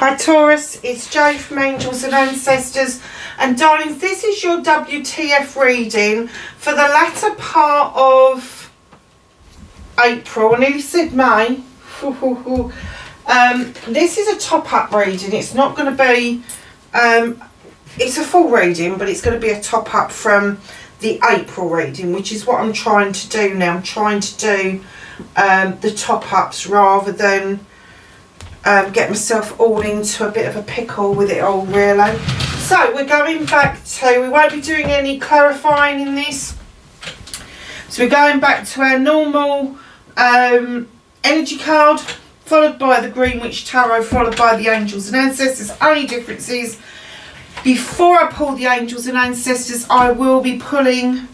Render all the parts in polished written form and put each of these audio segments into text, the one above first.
Hi Taurus, it's Jo from Angels and Ancestors, and darlings, this is your WTF reading for the latter part of April. I nearly said May. This is a top-up reading. It's not going to be, it's a full reading, but it's going to be a top-up from the April reading, which is what I'm trying to do now. I'm trying to do the top-ups rather than get myself all into a bit of a pickle with it all, really. So we're going back to, we won't be doing any clarifying in this, so we're going back to our normal energy card, followed by the Green Witch Tarot, followed by the Angels and Ancestors. Only difference is, before I pull the Angels and Ancestors, I will be pulling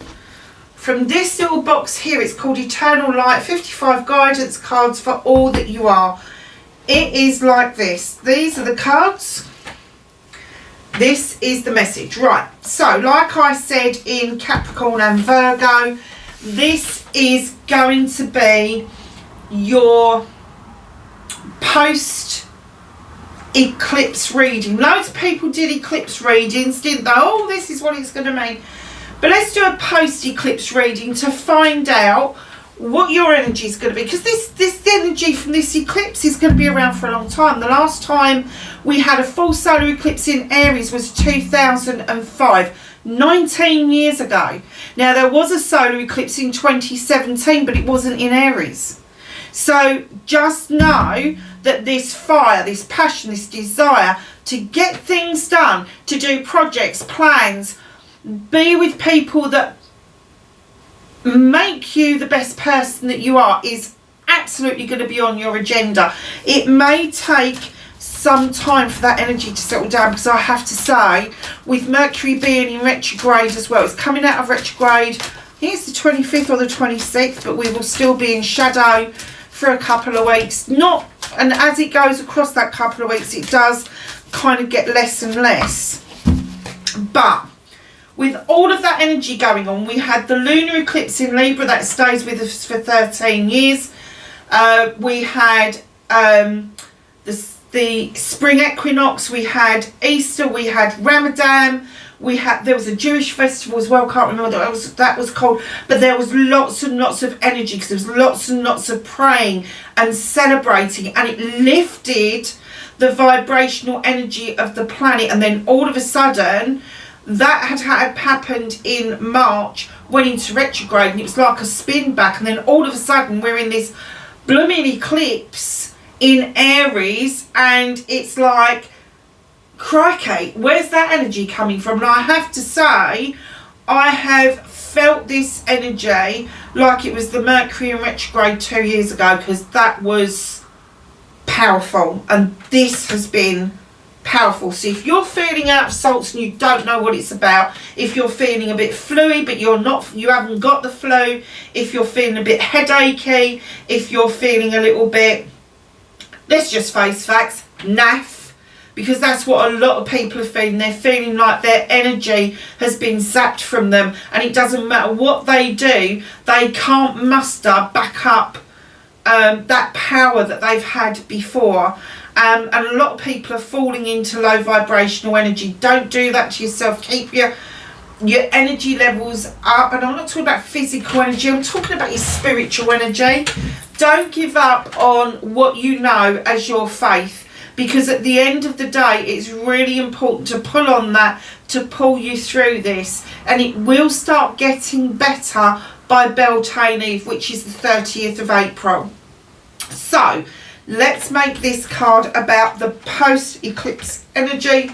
from this little box here. It's called Eternal Light, 55 guidance cards for all that you are. It is like this. These are the cards. This is the message. Right. So, like I said in Capricorn and Virgo, this is going to be your post-eclipse reading. Loads of people did eclipse readings, didn't they? Oh, this is what it's going to mean. But let's do a post-eclipse reading to find out what your energy is going to be, because this energy from this eclipse is going to be around for a long time. The last time we had a full solar eclipse in Aries was 2005, 19 years ago. Now, there was a solar eclipse in 2017, but it wasn't in Aries. So just know that this fire, this passion, this desire to get things done, to do projects, plans, be with people that make you the best person that you are, is absolutely going to be on your agenda. It may take some time for that energy to settle down, because I have to say, with Mercury being in retrograde as well, it's coming out of retrograde, I think it's the 25th or the 26th, but we will still be in shadow for a couple of weeks. And as it goes across that couple of weeks, it does kind of get less and less. But with all of that energy going on, we had the lunar eclipse in Libra that stays with us for 13 years. We had the spring equinox, we had Easter, we had Ramadan, there was a Jewish festival as well, can't remember what that was called, but there was lots and lots of energy, because there was lots and lots of praying and celebrating, and it lifted the vibrational energy of the planet. And then all of a sudden, that had happened in March, went into retrograde, and it was like a spin back, and then all of a sudden we're in this blooming eclipse in Aries, and it's like, crikey, where's that energy coming from? And I have to say, I have felt this energy like it was the Mercury in retrograde 2 years ago, because that was powerful, and this has been powerful. So if you're feeling out of salts and you don't know what it's about, if you're feeling a bit fluey but you haven't got the flu, if you're feeling a bit headachy, if you're feeling a little bit, let's just face facts, naff, because that's what a lot of people are feeling. They're feeling like their energy has been zapped from them, and it doesn't matter what they do, they can't muster back up that power that they've had before. And a lot of people are falling into low vibrational energy. Don't do that to yourself. Keep your energy levels up. And I'm not talking about physical energy, I'm talking about your spiritual energy. Don't give up on what you know as your faith, because at the end of the day, it's really important to pull on that, to pull you through this. And it will start getting better by Beltane Eve, which is the 30th of April. So let's make this card about the post-eclipse energy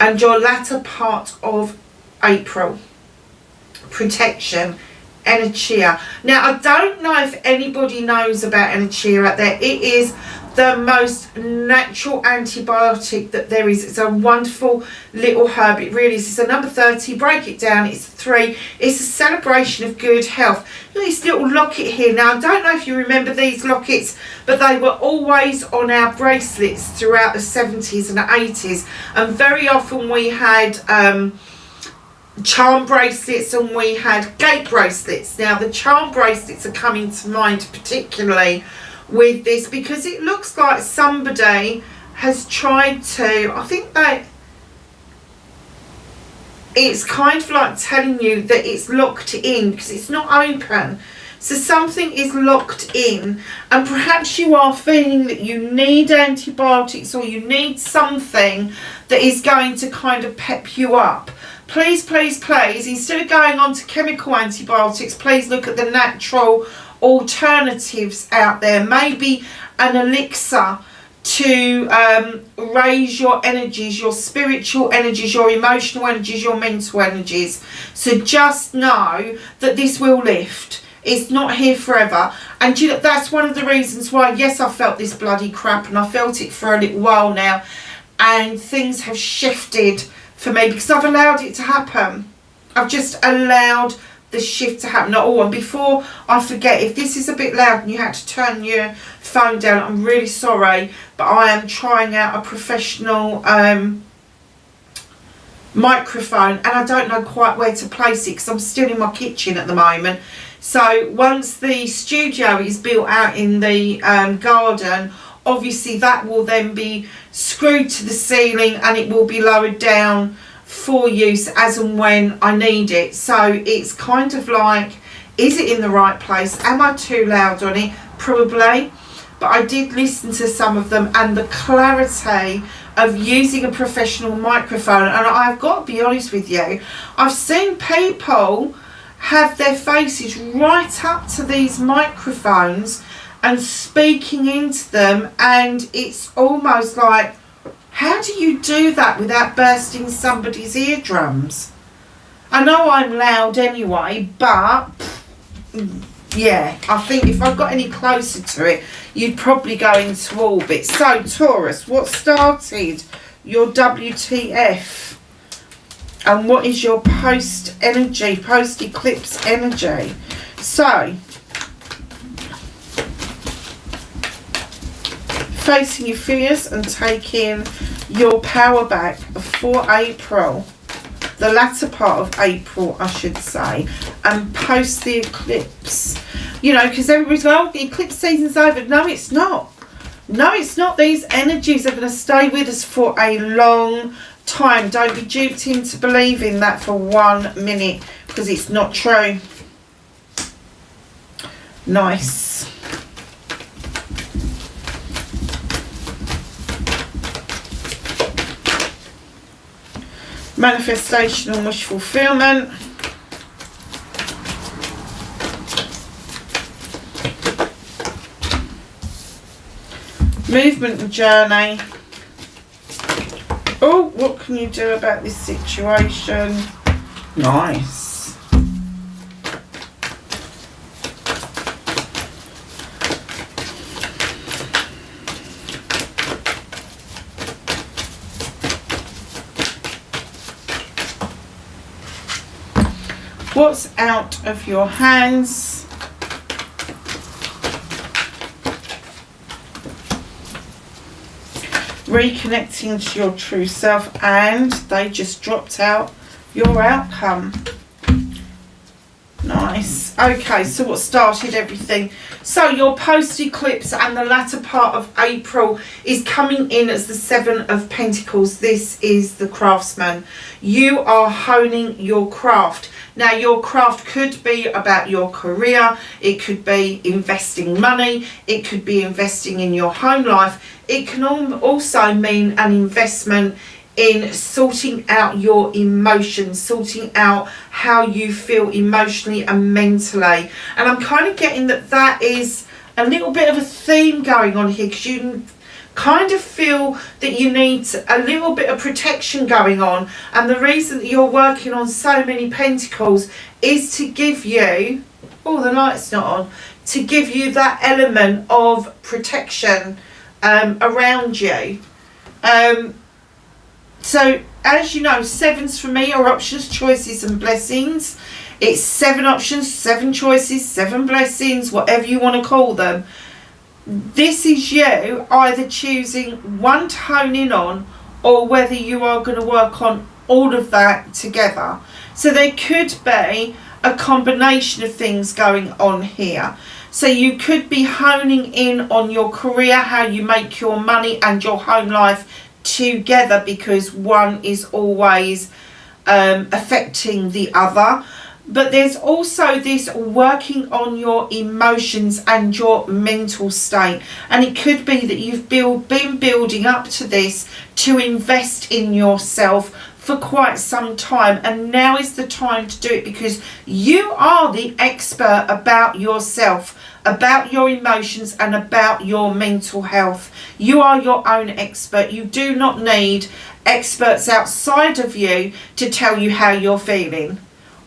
and your latter part of April. Protection, Energia. Now, I don't know if anybody knows about Energia out there. It is the most natural antibiotic that there is. It's a wonderful little herb. It really is. It's a number 30. Break it down. It's 3. It's a celebration of good health. Look at this little locket here. Now, I don't know if you remember these lockets, but they were always on our bracelets throughout the 70s and 80s. And very often we had charm bracelets and we had gate bracelets. Now, the charm bracelets are coming to mind particularly with this, because it looks like somebody has tried to, I think that it's kind of like telling you that it's locked in because it's not open. So something is locked in, and perhaps you are feeling that you need antibiotics, or you need something that is going to kind of pep you up. Please, please, please, instead of going on to chemical antibiotics, please look at the natural alternatives out there. Maybe an elixir to raise your energies, your spiritual energies, your emotional energies, your mental energies. So just know that this will lift. It's not here forever. And you know, that's one of the reasons why, yes, I felt this bloody crap, and I felt it for a little while now, and things have shifted for me because I've allowed it to happen. I've just allowed the shift to happen. Oh, and before I forget, if this is a bit loud and you had to turn your phone down, I'm really sorry, but I am trying out a professional microphone, and I don't know quite where to place it because I'm still in my kitchen at the moment. So once the studio is built out in the garden, obviously that will then be screwed to the ceiling, and it will be lowered down for use as and when I need it. So it's kind of like, is it in the right place? Am I too loud on it? Probably. But I did listen to some of them, and the clarity of using a professional microphone, and I've got to be honest with you, I've seen people have their faces right up to these microphones and speaking into them, and it's almost like, how do you do that without bursting somebody's eardrums? I know I'm loud anyway, but yeah, I think if I got any closer to it, you'd probably go into orbit. So Taurus, what started your WTF? And what is your post energy, post eclipse energy? So, facing your fears and taking your power back for April, the latter part of April, I should say, and post the eclipse. You know, because everybody's like, oh, the eclipse season's over. No, it's not. No, it's not. These energies are going to stay with us for a long time. Don't be duped into believing that for 1 minute, because it's not true. Nice. Manifestation and wish fulfillment. Movement and journey. Oh, what can you do about this situation? Nice. What's out of your hands? Reconnecting to your true self, and they just dropped out your outcome. Nice. Okay, so what started everything? So your post-eclipse and the latter part of April is coming in as the Seven of Pentacles. This is the Craftsman. You are honing your craft. Now, your craft could be about your career. It could be investing money. It could be investing in your home life. It can also mean an investment in sorting out your emotions, sorting out how you feel emotionally and mentally. And I'm kind of getting that that is a little bit of a theme going on here, because you kind of feel that you need a little bit of protection going on. And the reason that you're working on so many pentacles is to give you, oh, the light's not on, to give you that element of protection around you. So as you know, sevens for me are options, choices and blessings. It's 7 options, 7 choices, 7 blessings, whatever you want to call them. This is you either choosing one to hone in on, or whether you are going to work on all of that together. So there could be a combination of things going on here. So you could be honing in on your career, how you make your money and your home life together, because one is always affecting the other. But there's also this working on your emotions and your mental state, and it could be that you've been building up to this to invest in yourself for quite some time, and now is the time to do it, because you are the expert about yourself, about your emotions and about your mental health. You are your own expert. You do not need experts outside of you to tell you how you're feeling,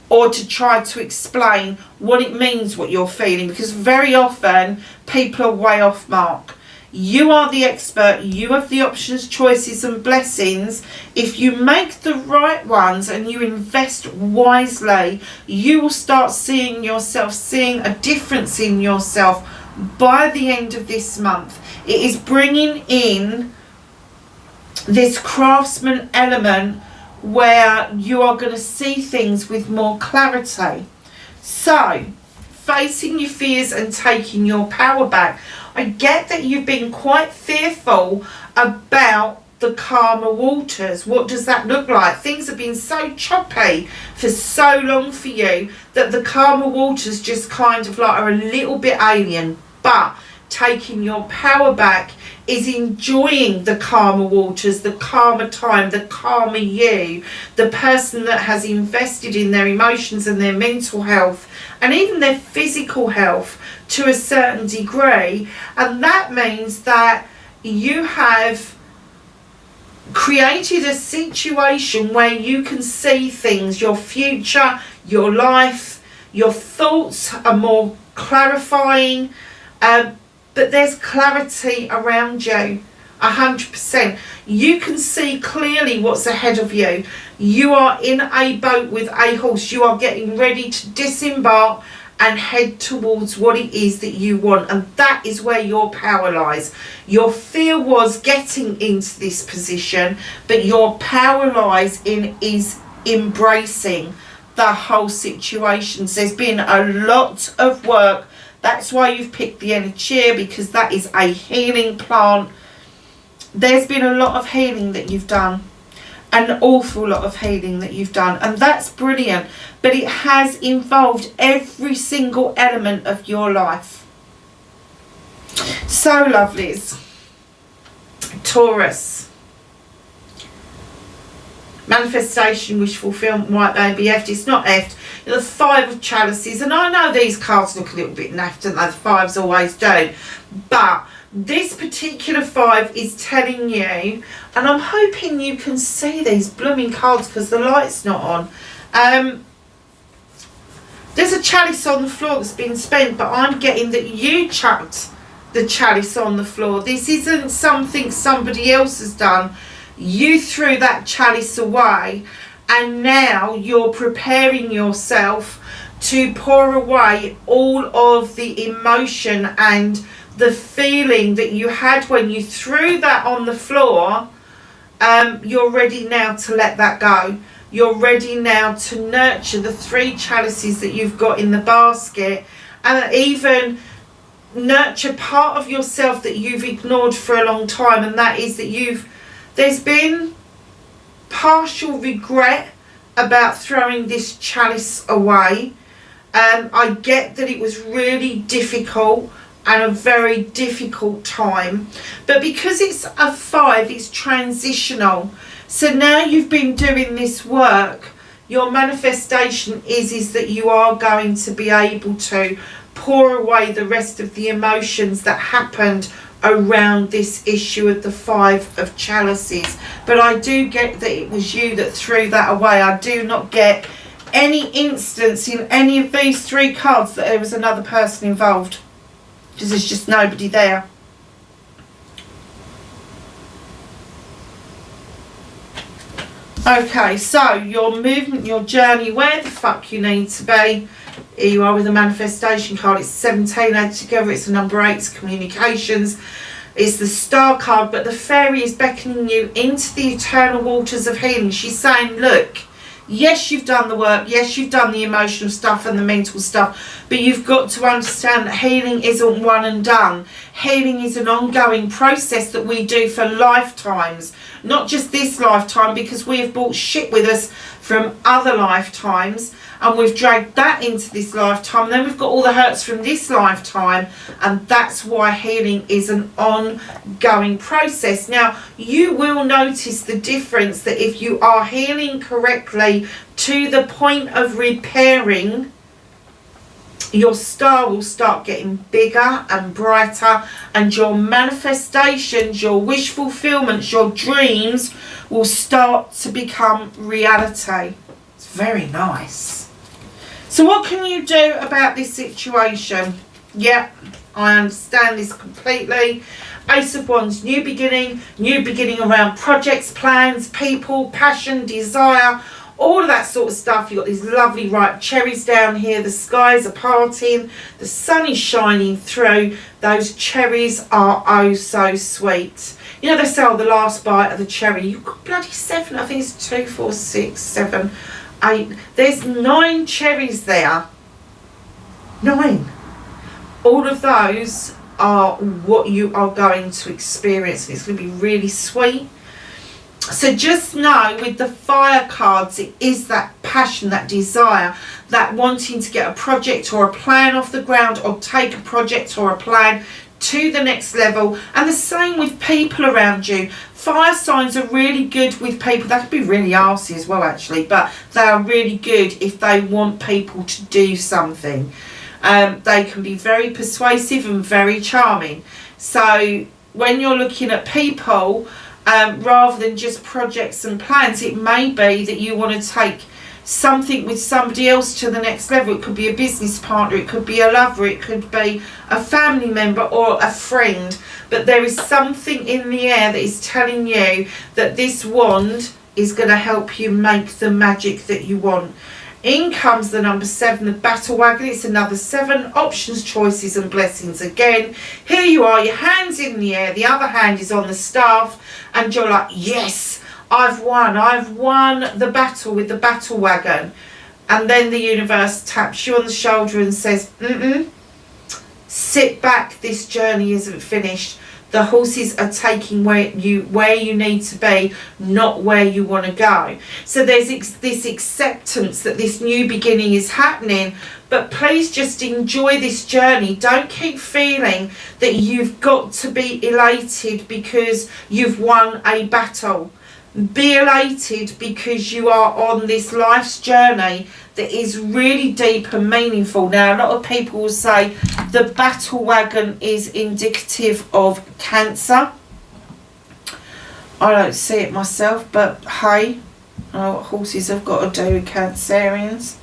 or to try to explain what it means, what you're feeling, because very often people are way off mark. You are the expert. You have the options, choices and blessings. If you make the right ones and you invest wisely, you will start seeing a difference in yourself by the end of this month. It is bringing in this craftsman element where you are going to see things with more clarity. So, facing your fears and taking your power back. I get that you've been quite fearful about the karma waters. What does that look like? Things have been so choppy for so long for you that the karma waters just kind of like are a little bit alien. But taking your power back is enjoying the karma waters, the karma time, the karma you, the person that has invested in their emotions and their mental health and even their physical health to a certain degree. And that means that you have created a situation where you can see things, your future, your life, your thoughts are more clarifying, but there's clarity around you, 100%. You can see clearly what's ahead of you. You are in a boat with a horse. You are getting ready to disembark and head towards what it is that you want. And that is where your power lies. Your fear was getting into this position, but your power lies in embracing the whole situation. So there's been a lot of work. That's why you've picked the energy, because that is a healing plant. There's been a lot of healing that you've done, an awful lot of healing that you've done, and that's brilliant. But it has involved every single element of your life. So lovelies, Taurus. Manifestation, wish fulfillment, white baby, effed. It's not effed. The Five of Chalices, and I know these cards look a little bit naffed, and the fives always do, but this particular five is telling you, and I'm hoping you can see these blooming cards because the light's not on. There's a chalice on the floor that's been spent, but I'm getting that you chucked the chalice on the floor. This isn't something somebody else has done. You threw that chalice away, and now you're preparing yourself to pour away all of the emotion and the feeling that you had when you threw that on the floor. You're ready now to let that go. You're ready now to nurture the 3 chalices that you've got in the basket, and even nurture part of yourself that you've ignored for a long time, and that is that there's been partial regret about throwing this chalice away. I get that it was really difficult and a very difficult time, but because it's a 5, it's transitional. So now you've been doing this work, your manifestation is that you are going to be able to pour away the rest of the emotions that happened around this issue of the 5 of Chalices. But I do get that it was you that threw that away. I do not get any instance in any of these 3 cards that there was another person involved, because there's just nobody there. Okay, so your movement, your journey, where the fuck you need to be. Here you are with a manifestation card. It's 17 added together. It's the number 8. It's communications. It's the star card, but the fairy is beckoning you into the eternal waters of healing. She's saying, look, Yes, you've done the work. Yes, you've done the emotional stuff and the mental stuff. But you've got to understand that healing isn't one and done. Healing is an ongoing process that we do for lifetimes. Not just this lifetime, because we have brought shit with us from other lifetimes. And we've dragged that into this lifetime. And then we've got all the hurts from this lifetime. And that's why healing is an ongoing process. Now, you will notice the difference that if you are healing correctly to the point of repairing, your star will start getting bigger and brighter. And your manifestations, your wish fulfillments, your dreams will start to become reality. It's very nice. So what can you do about this situation? Yeah, I understand this completely. Ace of Wands, new beginning around projects, plans, people, passion, desire, all of that sort of stuff. You've got these lovely ripe cherries down here. The skies are parting. The sun is shining through. Those cherries are oh so sweet. You know, they say, oh, the last bite of the cherry. You've got bloody 7. I think it's 2, 4, 6, 7, 8. There's 9 cherries there. 9. All of those are what you are going to experience. It's going to be really sweet. So just know with the fire cards, it is that passion, that desire, that wanting to get a project or a plan off the ground, or take a project or a plan to the next level. And the same with people around you. Fire signs are really good with people. That could be really arsey as well, actually, but they are really good if they want people to do something. They can be very persuasive and very charming. So when you're looking at people, rather than just projects and plans, it may be that you want to take something with somebody else to the next level. It could be a business partner, it could be a lover, it could be a family member or a friend. But there is something in the air that is telling you that this wand is going to help you make the magic that you want. In comes the number 7, the battle wagon. It's another 7, options, choices and blessings again. Here you are, your hands in the air, the other hand is on the staff, and you're like, yes, I've won the battle with the battle wagon. And then the universe taps you on the shoulder and says, sit back, this journey isn't finished. The horses are taking where you need to be, not where you want to go. So there's this acceptance that this new beginning is happening, but please just enjoy this journey. Don't keep feeling that you've got to be elated because you've won a battle. Be elated because you are on this life's journey that is really deep and meaningful. Now, a lot of people will say the battle wagon is indicative of Cancer. I don't see it myself, but hey, I know what horses have got to do with Cancerians.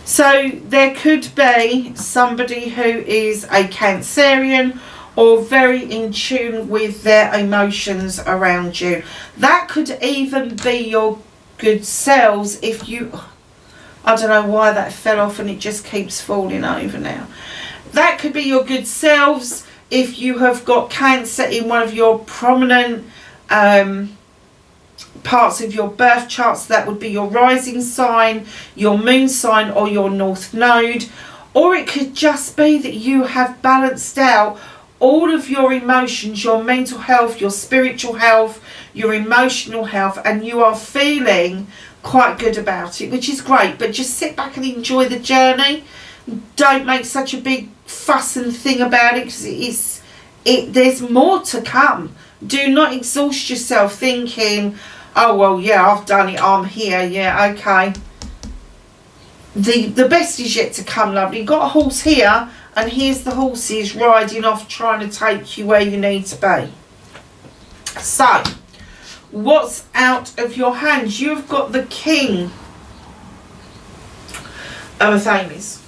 So there could be somebody who is a Cancerian or very in tune with their emotions around you. That could even be your good selves if you... I don't know why that fell off and it just keeps falling over now. That could be your good selves if you have got Cancer in one of your prominent parts of your birth charts. That would be your rising sign, your moon sign or your north node. Or it could just be that you have balanced out all of your emotions, your mental health, your spiritual health, your emotional health, and you are feeling quite good about it, which is great. But just sit back and enjoy the journey. Don't make such a big fuss and thing about it, because there's more to come. Do not exhaust yourself thinking, oh well, yeah, I've done it, I'm here, yeah, okay. The best is yet to come, lovely. You've got a horse here, and here's the horses riding off trying to take you where you need to be. So, what's out of your hands? You've got the King of Affirmations.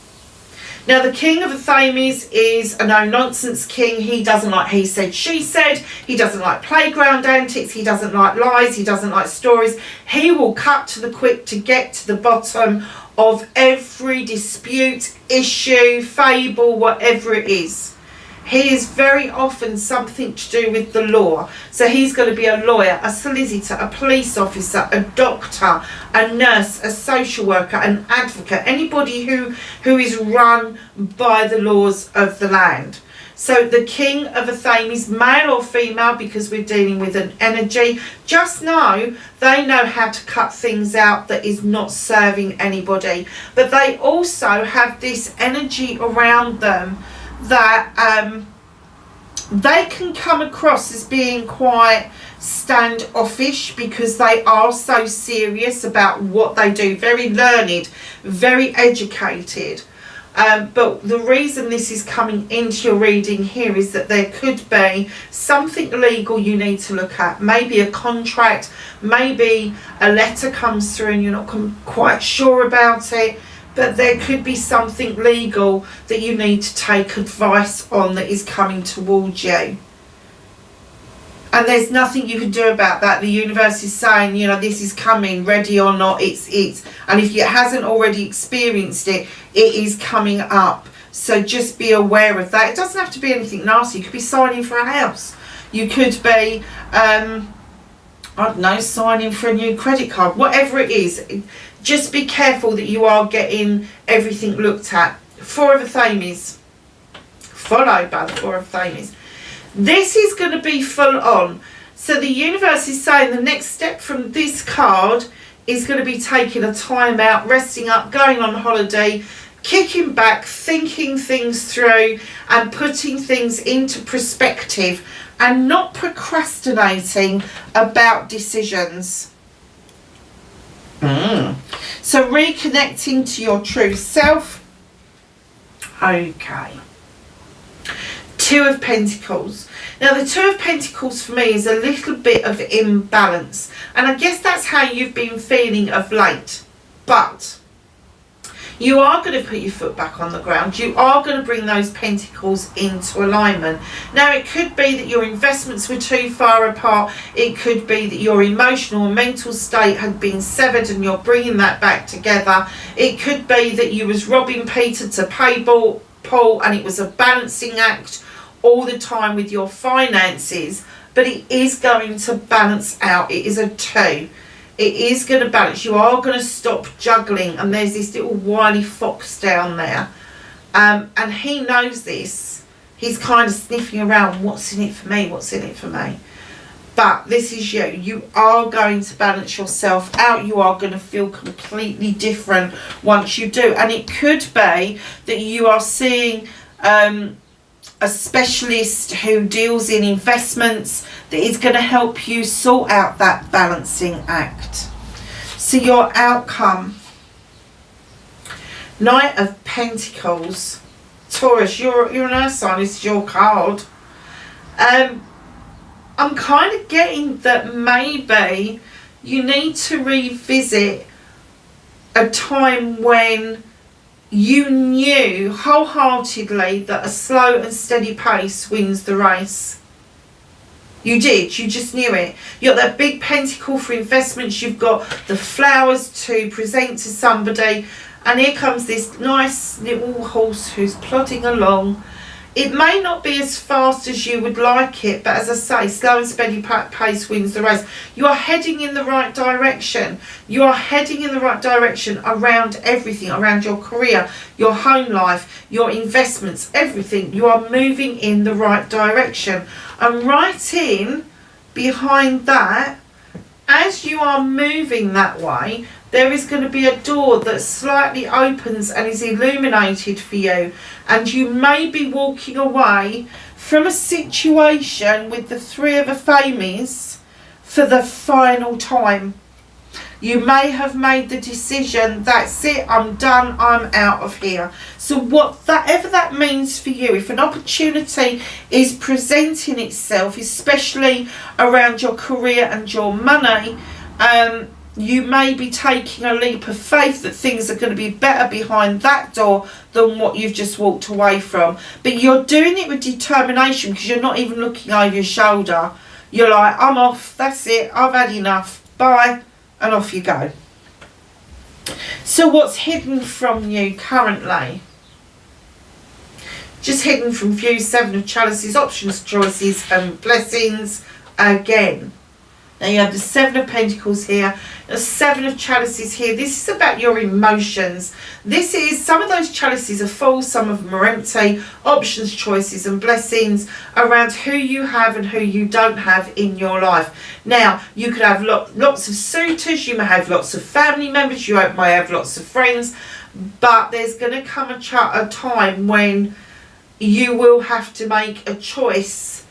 Now, the King of Affirmations is a no-nonsense king. He doesn't like he said, she said. He doesn't like playground antics. He doesn't like lies. He doesn't like stories. He will cut to the quick to get to the bottom of every dispute, issue, fable, whatever it is. He is very often something to do with the law. So he's going to be a lawyer, a solicitor, a police officer, a doctor, a nurse, a social worker, an advocate, anybody who is run by the laws of the land. So the king of a theme is male or female, because we're dealing with an energy. Just know they know how to cut things out that is not serving anybody. But they also have this energy around them that they can come across as being quite standoffish, because they are so serious about what they do. Very learned, very educated. But the reason this is coming into your reading here is that there could be something legal you need to look at. Maybe a contract, maybe a letter comes through and you're not quite sure about it. But there could be something legal that you need to take advice on that is coming towards you. And there's nothing you can do about that. The universe is saying, you know, this is coming, ready or not, it's. And if it hasn't already experienced it, it is coming up. So just be aware of that. It doesn't have to be anything nasty. You could be signing for a house. You could be, I don't know, signing for a new credit card. Whatever it is, just be careful that you are getting everything looked at. Four of Athames, followed by the Four of Athames. This is going to be full on. So the universe is saying the next step from this card is going to be taking a time out, resting up, going on holiday, kicking back, thinking things through and putting things into perspective and not procrastinating about decisions. So reconnecting to your true self. Okay. Two of Pentacles. Now the Two of Pentacles for me is a little bit of imbalance. And I guess that's how you've been feeling of late. But you are going to put your foot back on the ground. You are going to bring those pentacles into alignment. Now, it could be that your investments were too far apart. It could be that your emotional and mental state had been severed and you're bringing that back together. It could be that you was robbing Peter to pay Paul and it was a balancing act all the time with your finances. But it is going to balance out. It is a two. It is going to balance. You are going to stop juggling. And there's this little wily fox down there. And he knows this. He's kind of sniffing around. What's in it for me? What's in it for me? But this is you. You are going to balance yourself out. You are going to feel completely different once you do. And it could be that you are seeing a specialist who deals in investments that is going to help you sort out that balancing act. So your outcome, Knight of Pentacles, Taurus, you're an earth sign, this is your card. I'm kind of getting that maybe you need to revisit a time when you knew wholeheartedly that a slow and steady pace wins the race. You did. You just knew it. You've got that big pentacle for investments. You've got the flowers to present to somebody. And here comes this nice little horse who's plodding along. It may not be as fast as you would like it, but as I say, slow and steady pace wins the race. You are heading in the right direction. You are heading in the right direction around everything, around your career, your home life, your investments, everything. You are moving in the right direction. And right in behind that, as you are moving that way, there is going to be a door that slightly opens and is illuminated for you. And you may be walking away from a situation with the Three of Athames for the final time. You may have made the decision, that's it, I'm done, I'm out of here. So whatever that means for you, if an opportunity is presenting itself, especially around your career and your money, you may be taking a leap of faith that things are going to be better behind that door than what you've just walked away from. But you're doing it with determination because you're not even looking over your shoulder. You're like, I'm off, that's it, I've had enough, bye, and off you go. So what's hidden from you currently? Just hidden from view, 7 of chalices, options, choices and blessings again. Now you have the 7 of Pentacles here, the 7 of chalices here. This is about your emotions. This is, some of those chalices are full, some of them are empty. Options, choices and blessings around who you have and who you don't have in your life. Now, you could have lots of suitors, you may have lots of family members, you may have lots of friends, but there's going to come a time when you will have to make a choice.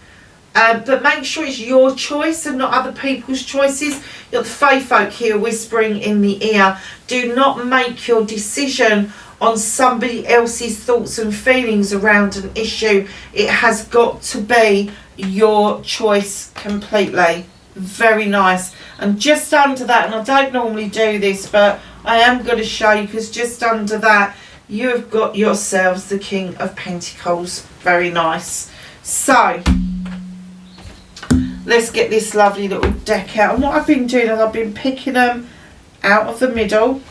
But make sure it's your choice and not other people's choices. You've got the fae folk here whispering in the ear. Do not make your decision on somebody else's thoughts and feelings around an issue. It has got to be your choice completely. Very nice. And just under that, and I don't normally do this, but I am going to show you, because just under that, you have got yourselves the King of Pentacles. Very nice. So let's get this lovely little deck out. And what I've been doing is I've been picking them out of the middle.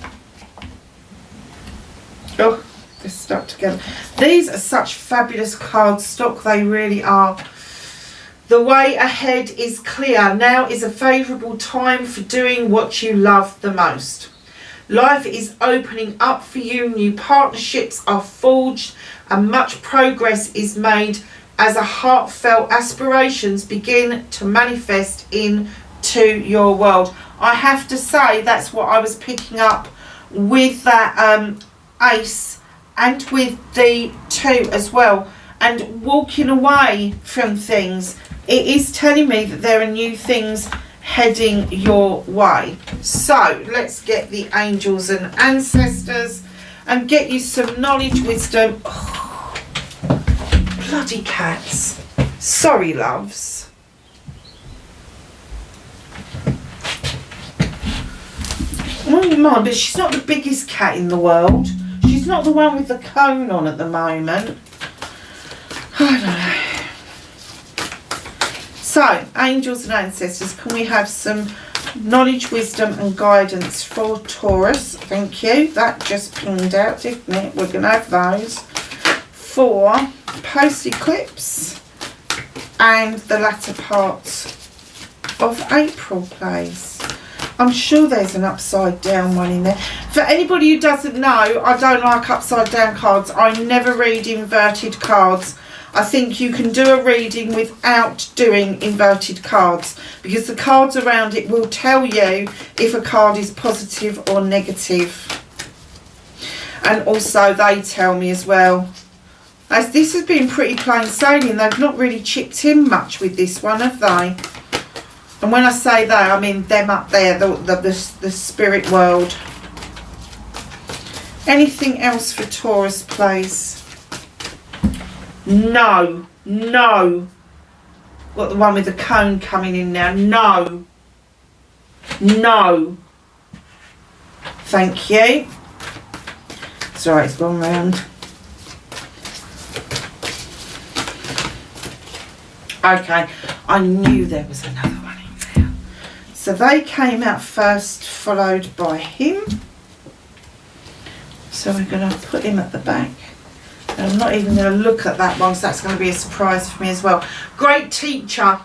Oh, they're stuck together. These are such fabulous cardstock. They really are. The way ahead is clear. Now is a favourable time for doing what you love the most. Life is opening up for you. New partnerships are forged and much progress is made as a heartfelt aspirations begin to manifest into your world. I have to say that's what I was picking up with that Ace and with the 2 as well. And walking away from things, it is telling me that there are new things heading your way. So let's get the angels and ancestors and get you some knowledge, wisdom. Bloody cats. Sorry, loves. Oh, mind, but she's not the biggest cat in the world. She's not the one with the cone on at the moment. I don't know. So, angels and ancestors, can we have some knowledge, wisdom and guidance for Taurus? Thank you. That just pinged out, didn't it? We're going to have those. For post-eclipse and the latter part of April, please. I'm sure there's an upside down one in there. For anybody who doesn't know, I don't like upside down cards. I never read inverted cards. I think you can do a reading without doing inverted cards, because the cards around it will tell you if a card is positive or negative. And also they tell me as well. As this has been pretty plain sailing, they've not really chipped in much with this one, have they? And when I say they, I mean them up there, the spirit world. Anything else for Taurus, please? No. No. Got the one with the cone coming in now. No. No. Thank you. It's alright, it's gone round. Okay, I knew there was another one in there. So they came out first, followed by him. So we're going to put him at the back. And I'm not even going to look at that one, so that's going to be a surprise for me as well. Great teacher.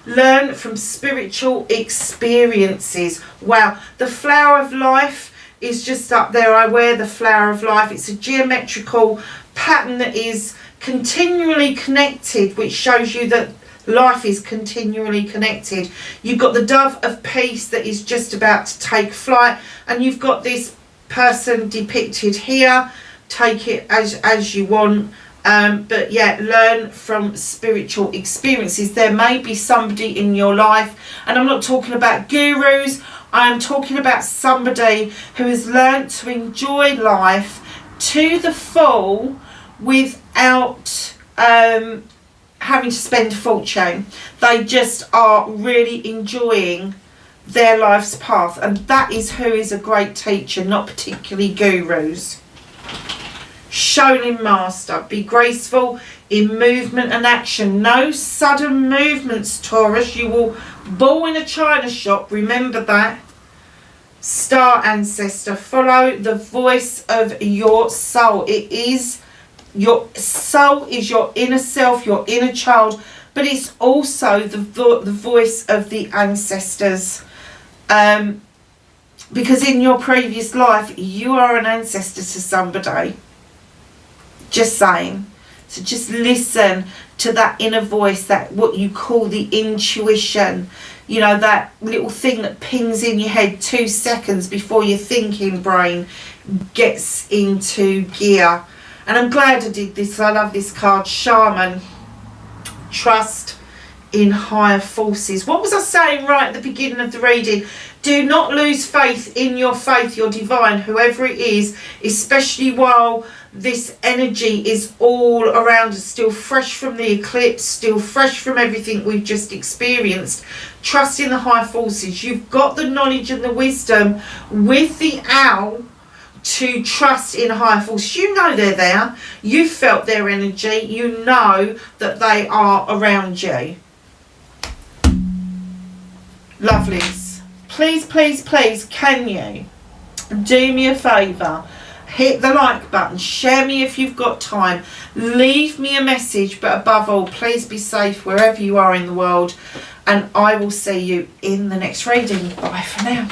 Learn from spiritual experiences. Wow, the flower of life is just up there. I wear the flower of life. It's a geometrical pattern that is continually connected, which shows you that life is continually connected. You've got the dove of peace that is just about to take flight, and you've got this person depicted here. Take it as you want, but yeah, learn from spiritual experiences. There may be somebody in your life, and I'm not talking about gurus, I'm talking about somebody who has learned to enjoy life to the full without having to spend a fortune. They just are really enjoying their life's path, and that is who is a great teacher, not particularly gurus. Shaolin master. Be graceful in movement and action. No sudden movements, Taurus. You will ball in a china shop. Remember that. Star ancestor. Follow the voice of your soul. It is Your soul is your inner self, your inner child, but it's also the voice of the ancestors. Because in your previous life, you are an ancestor to somebody. Just saying. So just listen to that inner voice, that what you call the intuition. You know, that little thing that pings in your head 2 seconds before your thinking brain gets into gear. And I'm glad I did this. I love this card, Shaman. Trust in higher forces. What was I saying right at the beginning of the reading? Do not lose faith in your faith, your divine, whoever it is, especially while this energy is all around us, still fresh from the eclipse, still fresh from everything we've just experienced. Trust in the higher forces. You've got the knowledge and the wisdom with the owl to trust in higher forces. You know they're there. You felt their energy. You know that they are around you. Lovelies. Please, please, please, can you do me a favour? Hit the like button. Share me if you've got time. Leave me a message. But above all, please be safe wherever you are in the world. And I will see you in the next reading. Bye for now.